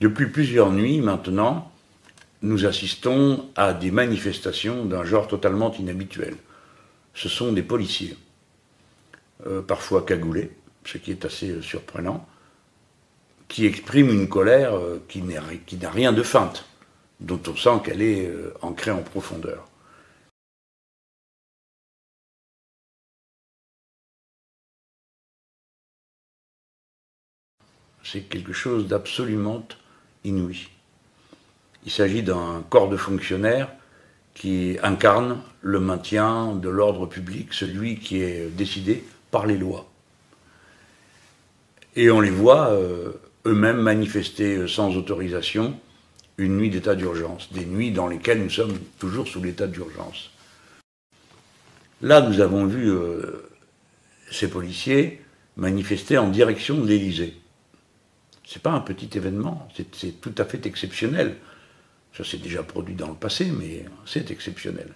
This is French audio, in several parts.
Depuis plusieurs nuits maintenant, nous assistons à des manifestations d'un genre totalement inhabituel. Ce sont des policiers, parfois cagoulés, ce qui est assez surprenant, qui expriment une colère qui n'a rien de feinte, dont on sent qu'elle est ancrée en profondeur. C'est quelque chose d'absolument inouï. Il s'agit d'un corps de fonctionnaires qui incarne le maintien de l'ordre public, celui qui est décidé par les lois. Et on les voit eux-mêmes manifester sans autorisation une nuit d'état d'urgence, des nuits dans lesquelles nous sommes toujours sous l'état d'urgence. Là, nous avons vu ces policiers manifester en direction de l'Élysée. Ce n'est pas un petit événement, c'est tout à fait exceptionnel. Ça s'est déjà produit dans le passé, mais c'est exceptionnel.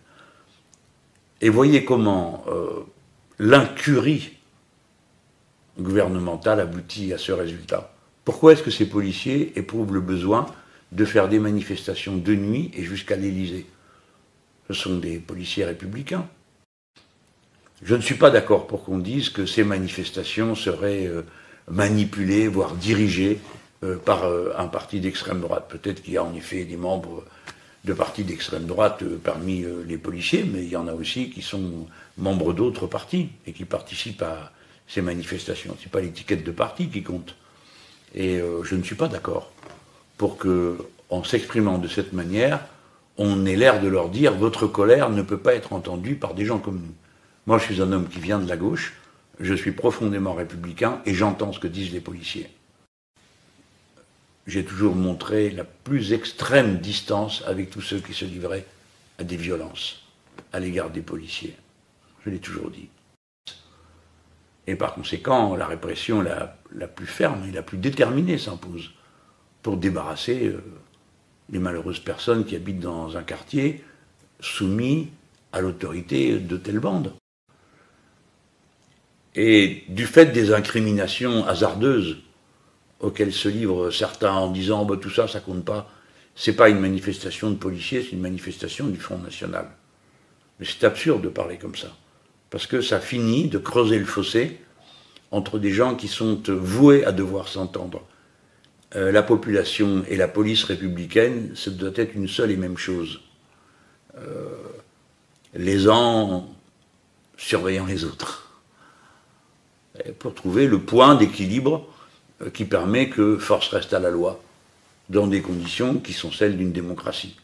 Et voyez comment l'incurie gouvernementale aboutit à ce résultat. Pourquoi est-ce que ces policiers éprouvent le besoin de faire des manifestations de nuit et jusqu'à l'Élysée? Ce sont des policiers républicains. Je ne suis pas d'accord pour qu'on dise que ces manifestations seraient manipulées, voire dirigées par un parti d'extrême droite. Peut-être qu'il y a en effet des membres de partis d'extrême droite parmi les policiers, mais il y en a aussi qui sont membres d'autres partis et qui participent à ces manifestations. Ce n'est pas l'étiquette de parti qui compte. Et je ne suis pas d'accord pour que, en s'exprimant de cette manière, on ait l'air de leur dire « votre colère ne peut pas être entendue par des gens comme nous ». Moi, je suis un homme qui vient de la gauche, je suis profondément républicain et j'entends ce que disent les policiers. J'ai toujours montré la plus extrême distance avec tous ceux qui se livraient à des violences à l'égard des policiers. Je l'ai toujours dit. Et par conséquent, la répression la plus ferme et la plus déterminée s'impose pour débarrasser les malheureuses personnes qui habitent dans un quartier soumis à l'autorité de telles bandes. Et du fait des incriminations hasardeuses auxquelles se livrent certains en disant bah, « tout ça, ça compte pas », c'est pas une manifestation de policiers, c'est une manifestation du Front National. Mais c'est absurde de parler comme ça, parce que ça finit de creuser le fossé entre des gens qui sont voués à devoir s'entendre. La population et la police républicaine, ça doit être une seule et même chose. Les uns surveillant les autres. Pour trouver le point d'équilibre qui permet que force reste à la loi, dans des conditions qui sont celles d'une démocratie.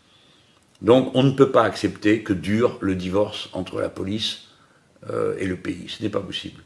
Donc on ne peut pas accepter que dure le divorce entre la police et le pays. Ce n'est pas possible.